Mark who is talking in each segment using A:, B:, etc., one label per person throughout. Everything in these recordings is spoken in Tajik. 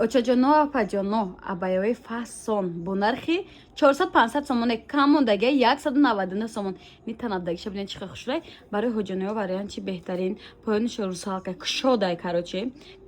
A: очаҷоно апаҷоно абаяҳои фасон бо нархи 400-500 сомоне кам мондаги 199 сомон нитанадагиша бинед чихе хушрай барои ҳоҷониҳо варианти беҳтарин поёнишо русалка кушодай карочи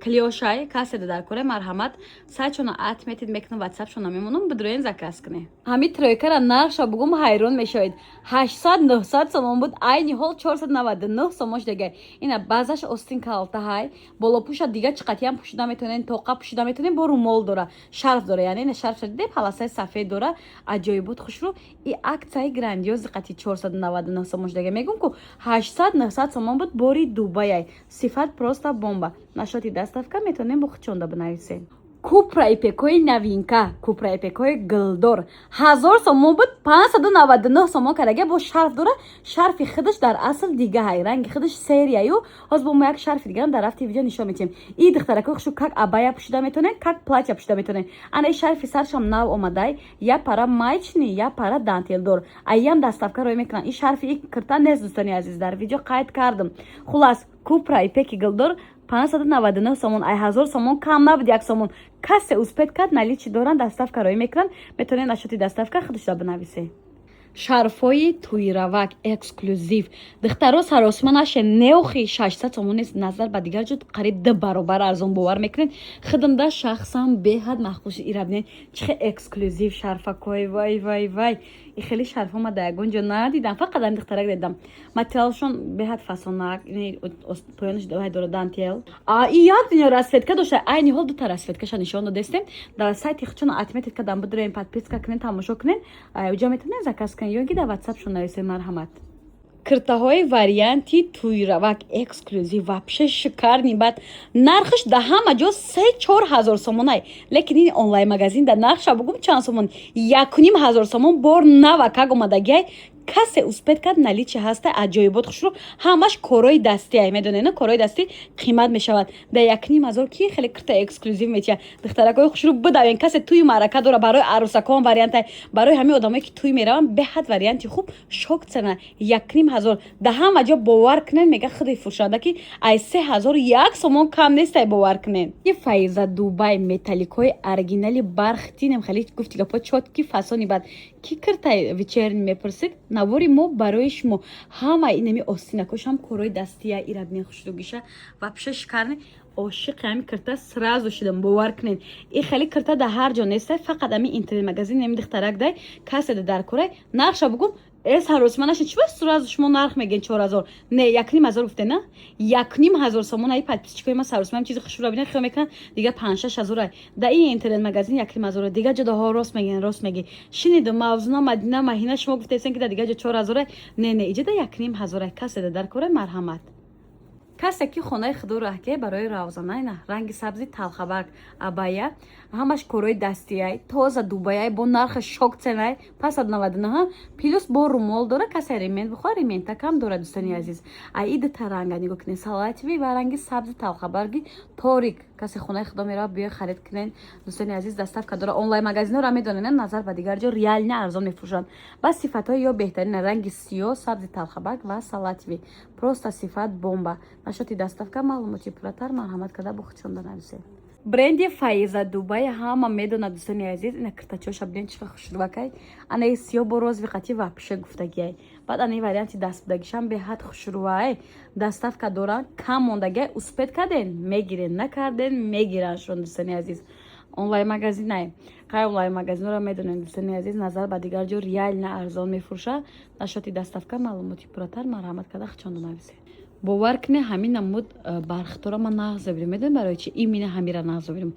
A: клиошай каседа дар кора марҳамат сайчона атметид мекунам ватсапшона мемонам бидроен заказ кунем ҳами тройкара нархша бугум ҳайрон мешавед 800-900 сомон буд айни ҳол 499 сомош дегай ина баъзаш остин калтаҳай болопӯша дига чиқатиам пӯшида метонен тоқа пӯшида метонен бо румол дора шарф дора яъне ина шарф шади паласаи сафед дора аҷоибот хушрӯ и аксияи грандиоз диққати 499 сомош дега мегум ку 800-900 сомон буд бори дубаяй сифат просто бомба нашоти доставка метонем бо хучонда бинависем купра ипекои новинка купра ипекои гилдор 1000 сомон буд 599 сомон карага бо шарф дора шарфи хидаш дар асл дигаҳай ранги хидаш серияю ҳоз бо мо як шарфи дигарам дар рафти видео нишон метиҳем и духтарако хушу как абая пӯшида метонен как платья пӯшида метонен ана и шарфи саршам нав омадай я пара майчни я пара дантелдор айям доставка рой мекунан и шарфи и кирта нест дӯстони азиз дар видео қайд кардам хулас купра ипеки гилдор 599 сомон ай 1000 сомон кам набуд 1 сомон кассе успед кад наличи доран доставка рой мекунан метонен нашоти доставка худашда бинависе шарфои туиравак эксклюзив духтаро саросманаше неохи 600 сомонест назар ба дигар ҷуд қариб 2 баробар арзон бовар мекунед хидмда шахсан беҳад маххуши ира бинед чихе эксклюзив шарфакой вай вай вай и хеле шарфома да ягон ҷо надидам фақат ам духтарак дидам материалшон беҳад фасонак поёнаш вай дора дантел и як дуня расветка дошта айни ҳол дута расветкаша нишон додестем дар сайти хучон атметед кадам бидроем подписка кунен тамошо кунен уҷа метонен заказ кунен ёги дар ватсапшон нависем марҳамат киртаҳои варианти туиравак эксклюзив вообще шикарни бад нархаш да ҳама ҷо 3-4 ҳазор сомонай лекин ин онлайн магазин да нархша бугум чанд сомон 1500 сомон бор нава как омадагиай кассе успед кад наличи ҳаста аҷоибот хушрӯ ҳамаш корои дастиай медонена корои дастӣ қимат мешавад да 1500 ки хеле кирта эксклюзив метия духтаракои хушрӯ бидавен кассе туи маърака дора барои арӯсакон вариантай барои ҳамин одамое ки туй мераванд беҳад варианти хуб шок цена 1500 да ҳама ҷо бовар кунен мега худи фурӯшанда ки ай 3001 сомон кам нестай бовар кунен ки фаиза дубай металликои оригинали бархтинем хеле гуфти гапо чотки фасони бад ки киртай вечерни мепурсид навори мо барои шумо ҳама инами остинакошам корои дастия ирабне хушругиша вообще шикарне ошиқи ҳами кирта сразу шидам бовар кунен и хеле кирта да ҳар ҷо нестай фақат ами интернет магазин нами духтарак дай каседа дар корай нархша бугум ҳаросманаши чӣ бas сразу шумо нарх мегӯед 4000 не 1500 гуфтена 1500 сомон ай подписчикои ма саросман чизи хушро бинен хё мекунан дига 5-6 ай да ин интернет магазин 1500 дига ҷодаҳо рост мегӯен рост мегӣ шинидум мавзуна мадина маҳина шумо гуфтесен ки да дига ҷо 4000 ай не иҷода 1500 ай каседа дар кора марҳамат касе ки хонаи худо раҳке барои равзанайна ранги сабзи талхабак абая ҳамаш корои дастиай тоза дубаяй бо нархи шок ценай 599 плюс бо румол дора касе ремент бихоҳ ремента кам дора дӯстони азиз аи дута ранга нигоҳ кунед салативи ва ранги сабзи талхабарги торик касе хонаи худо меравад биё харид кунен дӯстони азиз доставка дора онлайн магазинҳоро медонен назар ба дигар ҷо реально арзон мефурӯшанд ба сифатҳои ё беҳтарина ранги сиёҳ сабзи талхабак ва салативи просто сифат бомба нашоти доставка маълумоти пурратар марҳамат карда бо худшонда нависед бренди фаиза дубай ҳама медонад дӯстони азиз ина киртачоша бинен чиха хушрувакай анаи сиёҳ бо розвиқати вапше гуфтагиай баъд анаи варианти дастбудагишам беҳад хушрувай доставка доран кам мондагиай успед карден мегирен накарден мегираншон дӯстони азиз онлайн магазинай қай онлайн магазинро медонен дӯстони азиз назар ба дигар ҷо реально арзон мефурӯша нашоти доставка маълумоти пурратар марҳамат карда хучонда нависед бовар кунед ҳамин намуд бархтора ма нағзабирем медонед барои чи имина ҳамира нағзабирем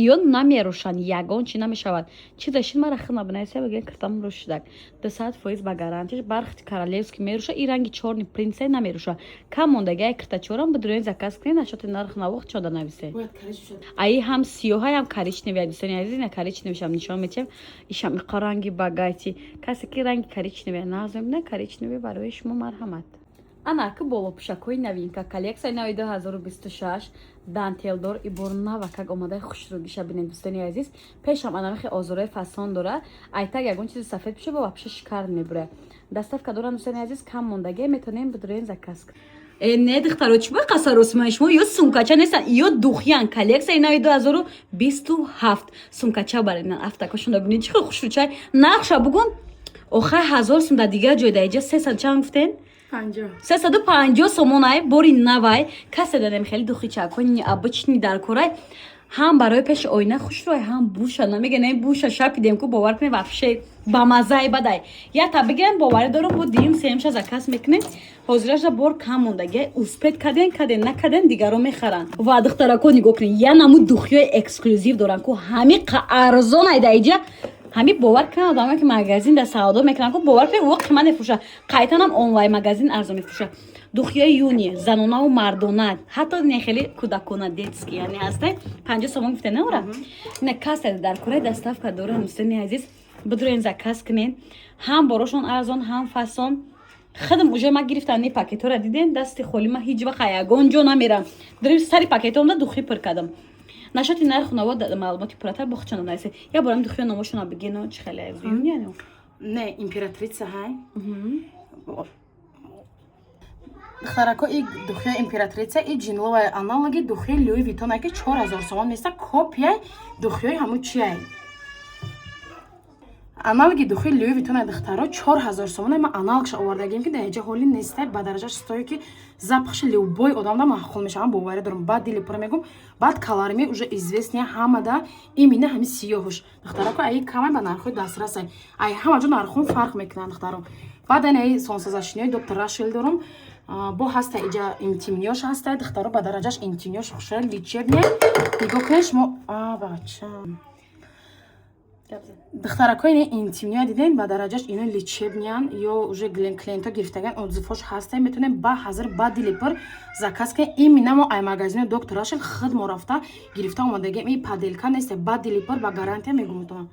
A: иён намерӯшанд ягон чи намешавад чи дашин мара хидма бинависе бигӯен киртам рӯшидак 200% ба гарантиш бархти королевский мерӯша и ранги чорни принсе намерӯша кам мондаги ай киртачорам бидроен заказ кунед нашоти нарх наво чода нависе аи ҳам сиёҳай ҳам коричневия дӯстони азиз ина коричневишам нишон метиҳем ишам иқа ранги багайти касе ки ранги коричневия нағз мебинад коричневия барои шумо марҳамат анаки болопӯшакҳои новинка коллексияи нави 2026 дантелдор и бор нава как омадаи хушругиша бинед дӯстони азиз пешам анамихи озурои фасон дора айтак ягон чизи сафед пӯша ва вообще шикар мебуре доставка дора дӯстони азиз кам мондагӣ метонем бидроен заказ не духтаро чӣ ба қасаросмаи шумо ё сумкача нестан ё духян коллексияи нави 2027 сумкача баринан афтакашонда бинед чӣ хушручай нақша бугун охай 1000 сум дар дигар ҷой даиҷа 300 чанд гуфтен 350 сомонай бори навай касе да намехели духи чакони обычни дар корай ҳам барои пеши оина хушрӯй ҳам буша намега не буша шапидем ку бовар кунем вообще ба мазаи бадай я та бигирем боварӣ дорум бу дим семша заказ мекунем ҳозирашда бор кам мондаги успед каден накаден дигаро мехаранд ва духтарако нигоҳ кунед я наму духиёи эксклюзив доранд ку ҳами арзон айдаиҷа ҳами бовар кунанд одаме ки магазин да савдо мекунанд ку бовар кунед во қимат мефурӯша қайтанам онлайн магазин арзон мефурӯша духиёи юни занонаву мардона ҳатто не хеле кӯдакона детски яъне ҳастен 50 сомон гуфте наора ина касе дар кораи доставка доранд муслими азиз бидурен заказ кунен ҳам борошон арзон ҳам фасон хадам уже ма гирифтам не пакетора диден дасти холи ма ҳеҷ вақт ягон ҷо намерам дурим сари пакетомда духӣ пур кардам нашоти нарху навод маълумоти пурратар бохчана насе я борам духиё номошона бигено чӣ хеле юни
B: не императрица ҳай духтарако и духиё императрица и ҷинловая аналоги духи Луи Виттон ки 4000 сомон места копияи духиёи ҳамун чияй аналоги духи Луи Виттон духтаро 4000 сомон ма аналогша овардагим ки даиҷа ҳоли нестай ба дараҷаш стои ки запахши любой одам да маҳқул мешавам боварӣ дорум баъд дили пура мегум баъд каларми уже известния ҳамада имина ҳами сиёҳуш духтарако аи камай ба нархои дастрасай ай ҳама ҷо нархон фарқ мекунанд духтаро баъд аи сонсазашиниёи доктор Рашел дорум бо ҳаста иҷа интимниёш ҳастай духтаро ба дараҷаш интимниёш хушра личебне нигоҳ кунед шумо бача духтарако ин интимния диден ба дараҷаш ино лечебнян ё уже клиентҳо гирифтаган отзывҳош ҳастай метавонем ба ҳазир ба дили пур заказ кунем имина мо ай магазини доктор Рашел хид мо рафта гирифта омадагем и паделка нест ба дили пур ба гарантия мегумтонам